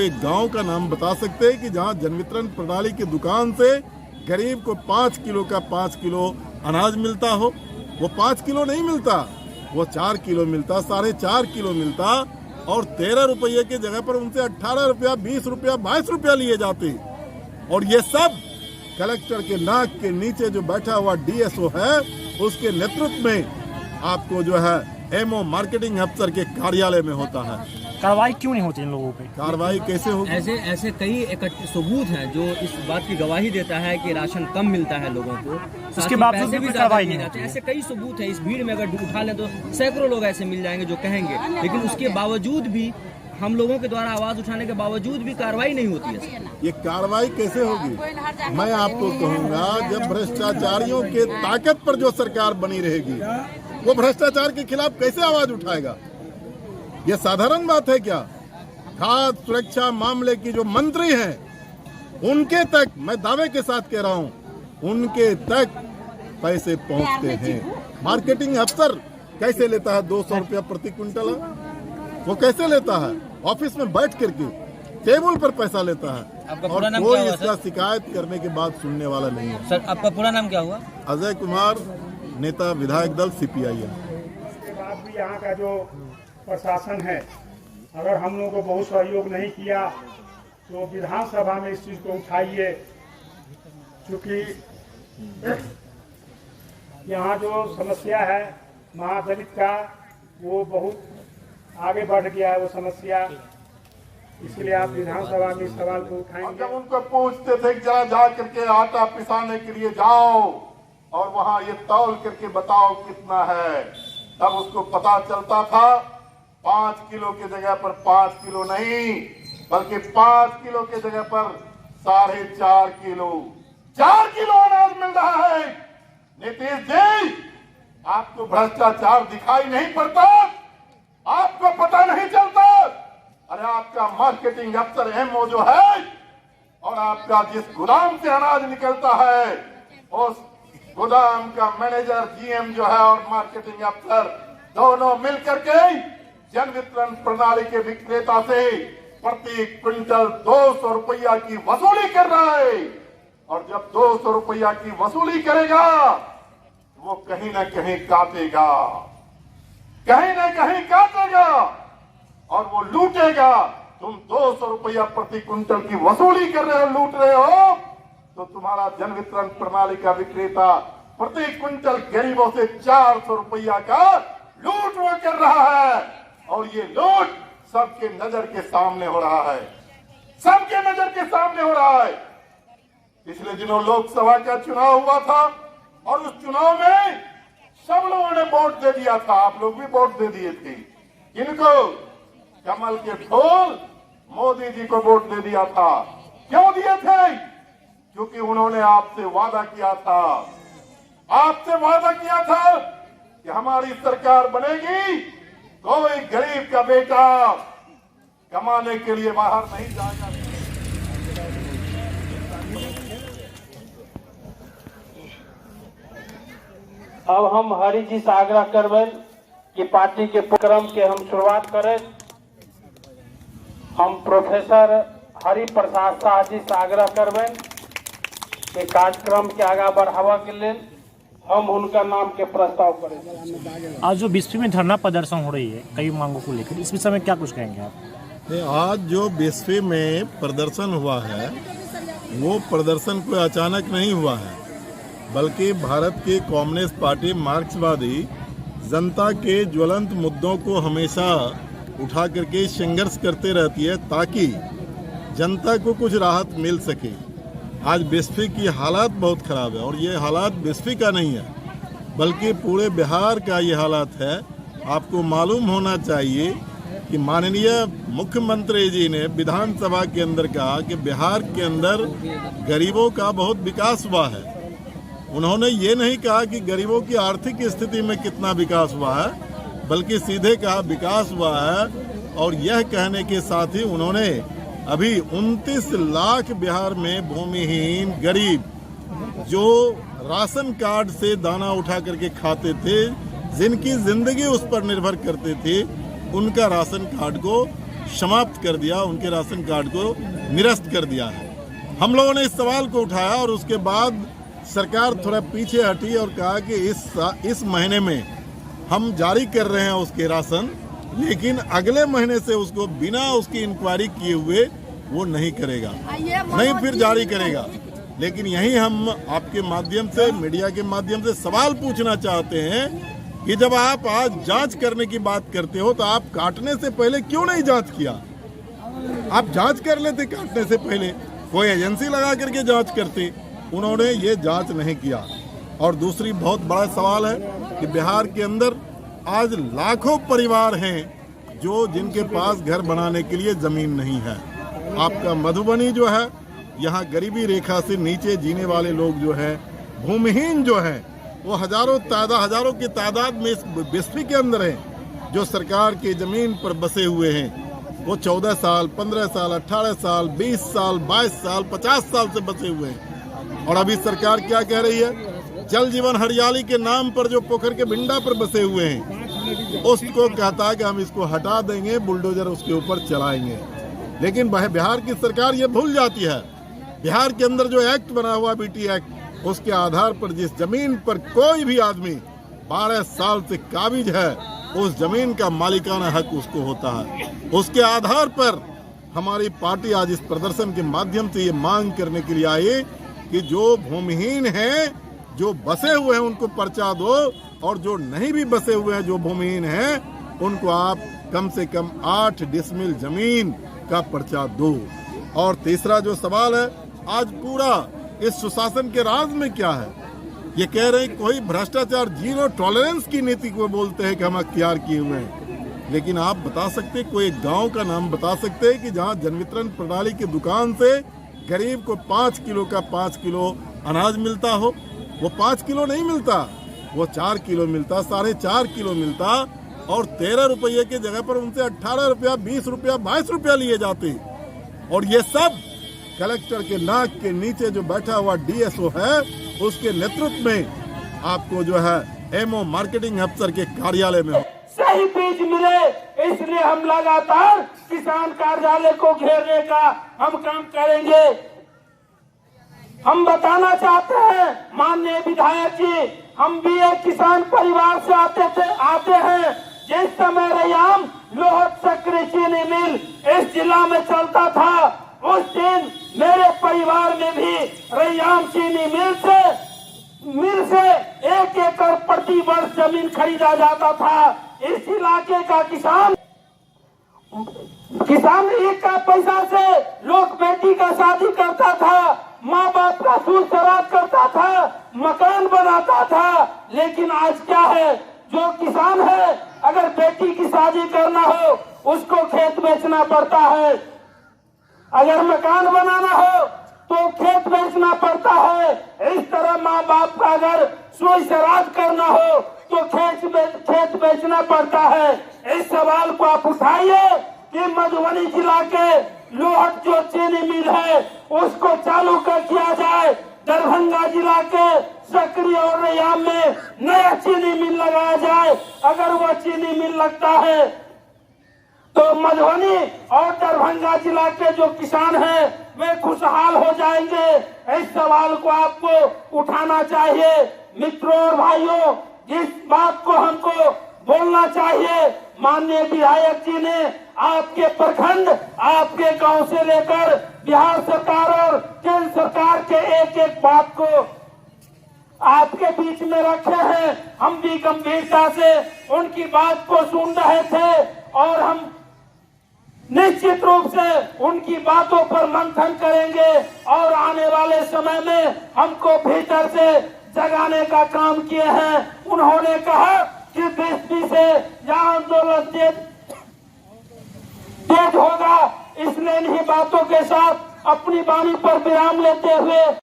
एक गांव का नाम बता सकते हैं कि जहां जन वितरण प्रणाली की दुकान से गरीब को 5 किलो का 5 किलो अनाज मिलता हो? वो 5 किलो नहीं मिलता, वो 4 किलो मिलता, 4.5 किलो मिलता, और 13 रुपये की जगह पर उनसे 18 रुपया, 20 रुपया, 22 रुपया लिए जाते। और ये सब कलेक्टर के नाक के नीचे जो बैठा हुआ डीएसओ है, उसके नेतृत्व में आपको जो है एमओ मार्केटिंग अफसर के कार्यालय में होता है। कार्रवाई क्यों नहीं होती इन लोगों पे? कार्रवाई कैसे होगी? ऐसे कई सबूत हैं जो इस बात की गवाही देता है कि राशन कम मिलता है लोगों को, उसके बावजूद भी कार्रवाई नहीं होती। ऐसे कई सबूत हैं, इस भीड़ में अगर उठा लें तो सैकड़ों लोग ऐसे मिल जाएंगे जो कहेंगे, लेकिन उसके बावजूद भी हम लोगों के द्वारा आवाज उठाने के बावजूद भी कार्रवाई नहीं होती है। ये कार्रवाई कैसे होगी? मैं आपको कहूंगा, जब भ्रष्टाचारियों के ताकत पर जो सरकार बनी रहेगी, वो भ्रष्टाचार के खिलाफ कैसे आवाज उठाएगा? ये साधारण बात है क्या? खाद्य सुरक्षा मामले की जो मंत्री हैं, उनके तक, मैं दावे के साथ कह रहा हूं, उनके तक पैसे पहुंचते हैं। मार्केटिंग अफसर कैसे लेता है 200 रुपया प्रति क्विंटल? वो कैसे लेता है? ऑफिस में बैठ करके टेबल पर पैसा लेता है, और कोई इसका शिकायत करने के बाद सुनने वाला नहीं है। सर, आपका पूरा नाम क्या हुआ? अजय कुमार, नेता विधायक दल CPIM। इसके बाद भी यहाँ का जो प्रशासन है, अगर हम लोगों को बहुत सहयोग नहीं किया तो विधानसभा में इस चीज को उठाइए, क्योंकि यहाँ जो समस्या है महादलित का, वो बहुत आगे बढ़ गया है वो समस्या, इसलिए आप विधानसभा में इस सवाल को उठाएंगे। जब उनको पूछते थे कि जरा जा करके आटा पिसाने के लिए जाओ और वहां ये तौल करके बताओ कितना है, तब उसको पता चलता था 5 किलो की जगह पर 5 किलो नहीं, बल्कि 5 किलो की जगह पर 4.5 किलो, 4 किलो अनाज मिल रहा है। नीतीश जी, आपको भ्रष्टाचार दिखाई नहीं पड़ता? आपको पता नहीं चलता? अरे आपका मार्केटिंग अफसर एमओ जो है, और आपका जिस गोदाम से अनाज निकलता है, उस गोदाम का मैनेजर GM जो है और मार्केटिंग अफसर, दोनों मिलकर के जन वितरण प्रणाली के विक्रेता से प्रति क्विंटल 200 रुपया की वसूली कर रहा है। और जब 200 रुपया की वसूली करेगा, वो कहीं ना कहीं काटेगा, कहीं ना कहीं काटेगा, और वो लूटेगा। तुम 200 रुपया प्रति क्विंटल की वसूली कर रहे हो, लूट रहे हो, तो तुम्हारा जन वितरण प्रणाली का विक्रेता प्रति क्विंटल गरीबों से 400 रुपया का लूट वो कर रहा है। और ये लूट सबके नजर के सामने हो रहा है, सबके नजर के सामने हो रहा है। पिछले दिनों लोकसभा का चुनाव हुआ था, और उस चुनाव में सब लोगों ने वोट दे दिया था, आप लोग भी वोट दे दिए थे। किनको? कमल के फूल मोदी जी को वोट दे दिया था। क्यों दिए थे? क्योंकि उन्होंने आपसे वादा किया था, आपसे वादा किया था कि हमारी सरकार बनेगी, कोई गरीब का बेटा कमाने के लिए बाहर नहीं जाएगा। अब हम हरि जी से आग्रह करबे कि पार्टी के कार्यक्रम के हम शुरुआत करें। हम प्रोफेसर हरि प्रसाद शाह जी से आग्रह करबे कि कार्यक्रम के आगे बढ़ावा के लिए हम उनका नाम के प्रस्ताव करेंगे। आज जो बिस्फी में धरना प्रदर्शन हो रही है कई मांगों को लेकर, इस विषय में क्या कुछ कहेंगे आप? आज जो बिस्फी में प्रदर्शन हुआ है, वो प्रदर्शन कोई अचानक नहीं हुआ है, बल्कि भारत की कम्युनिस्ट पार्टी मार्क्सवादी जनता के ज्वलंत मुद्दों को हमेशा उठा करके संघर्ष करते रहती है, ताकि जनता को कुछ राहत मिल सके। आज बिस्फी की हालात बहुत खराब है, और ये हालात बिस्फी का नहीं है, बल्कि पूरे बिहार का ये हालात है। आपको मालूम होना चाहिए कि माननीय मुख्यमंत्री जी ने विधानसभा के अंदर कहा कि बिहार के अंदर गरीबों का बहुत विकास हुआ है। उन्होंने ये नहीं कहा कि गरीबों की आर्थिक स्थिति में कितना विकास हुआ है, बल्कि सीधे कहा विकास हुआ है। और यह कहने के साथ ही उन्होंने अभी 29 लाख बिहार में भूमिहीन गरीब जो राशन कार्ड से दाना उठा करके खाते थे, जिनकी जिंदगी उस पर निर्भर करते थे, उनका राशन कार्ड को समाप्त कर दिया, उनके राशन कार्ड को निरस्त कर दिया है। हम लोगों ने इस सवाल को उठाया और उसके बाद सरकार थोड़ा पीछे हटी और कहा कि इस महीने में हम जारी कर रहे हैं उसके राशन, लेकिन अगले महीने से उसको बिना उसकी इंक्वायरी किए हुए वो नहीं करेगा, नहीं फिर जारी करेगा। लेकिन यही हम आपके माध्यम से, मीडिया के माध्यम से सवाल पूछना चाहते हैं कि जब आप आज जांच करने की बात करते हो तो आप काटने से पहले क्यों नहीं जांच किया? आप जांच कर लेते काटने से पहले, कोई एजेंसी लगा करके जांच करते। उन्होंने ये जांच नहीं किया। और दूसरी बहुत बड़ा सवाल है कि बिहार के अंदर आज लाखों परिवार हैं जिनके पास घर बनाने के लिए जमीन नहीं है। आपका मधुबनी जो है, यहाँ गरीबी रेखा से नीचे जीने वाले लोग जो है, भूमिहीन जो है, वो हजारों की तादाद में इस बिस्फी के अंदर हैं, जो सरकार की जमीन पर बसे हुए हैं। वो 14 साल, 15 साल, 18 साल, 20 साल, 22 साल, 50 साल से बसे हुए हैं। और अभी सरकार क्या कह रही है? जल जीवन हरियाली के नाम पर जो पोखर के बिंडा पर बसे हुए हैं, उसको कहता है कि हम इसको हटा देंगे, बुलडोजर उसके ऊपर चलाएंगे। लेकिन बिहार की सरकार ये भूल जाती है, बिहार के अंदर जो एक्ट बना हुआ BT एक्ट, उसके आधार पर जिस जमीन पर कोई भी आदमी 12 साल से काबिज है, उस जमीन का मालिकाना हक उसको होता है। उसके आधार पर हमारी पार्टी आज इस प्रदर्शन के माध्यम से ये मांग करने के लिए आई कि जो भूमिहीन हैं, जो बसे हुए हैं, उनको पर्चा दो, और जो नहीं भी बसे हुए हैं, जो भूमिहीन हैं, उनको आप कम से कम 8 डिसमिल जमीन का पर्चा दो। और तीसरा जो सवाल है, आज पूरा इस सुशासन के राज में क्या है? ये कह रहे हैं कोई भ्रष्टाचार, जीरो टॉलरेंस की नीति को बोलते हैं कि हम अख्तियार किए हुए हैं। लेकिन आप बता सकते, कोई गांव का नाम बता सकते हैं कि जहां जन वितरण प्रणाली की दुकान से गरीब को 5 किलो का 5 किलो अनाज मिलता हो? वो 5 किलो नहीं मिलता, वो 4 किलो मिलता, 4.5 किलो मिलता, और 13 रुपये की जगह पर उनसे 18 रुपया, 20 रुपया, 22 रुपया लिए जाते। और ये सब कलेक्टर के नाक के नीचे जो बैठा हुआ DSO है, उसके नेतृत्व में आपको जो है MO मार्केटिंग अफसर के कार्यालय में सही बीज मिले, इसलिए हम लगातार किसान कार्यालय को घेरने का हम काम करेंगे। हम बताना चाहते हैं माननीय विधायक जी, हम भी एक किसान परिवार से आते हैं। जिस समय रैयाम लोहट सक्रिय चीनी मिल इस जिला में चलता था, उस दिन मेरे परिवार में भी रैयाम चीनी मिल से 1 एकड़ प्रति वर्ष जमीन खरीदा जाता था। इस इलाके का किसान एक का पैसा से लोग बेटी का शादी करता था, माँ बाप का दूध शराब करता था, मकान बनाता था। लेकिन आज क्या है, जो किसान है, अगर बेटी की शादी करना हो उसको खेत बेचना पड़ता है, अगर मकान बनाना हो तो खेत बेचना पड़ता है। इस तरह माँ बाप का अगर सोई श्राद्ध करना हो तो खेत बेचना पड़ता है। इस सवाल को आप उठाइए कि मधुबनी जिला के लोहट जो चीनी मिल है उसको चालू कर किया जाए। दरभंगा जिला के सक्रिय और रैयाम में नया चीनी मिल लगाया जाए। अगर वो चीनी मिल लगता है तो मधुबनी और दरभंगा जिला के जो किसान हैं वे खुशहाल हो जाएंगे। इस सवाल को आपको उठाना चाहिए। मित्रों और भाइयों, इस बात को हमको बोलना चाहिए। माननीय विधायक जी ने आपके प्रखंड, आपके गांव से लेकर बिहार सरकार और केंद्र सरकार के एक बात को आपके बीच में रखे हैं। हम भी गंभीरता से उनकी बात को सुन रहे थे और हम निश्चित रूप से उनकी बातों पर मंथन करेंगे और आने वाले समय में हमको भीतर से जगाने का काम किए हैं। उन्होंने कहा कि बेसब्री से यह आंदोलन तेज होगा, इसलिए इन्हीं बातों के साथ अपनी वाणी पर विराम लेते हुए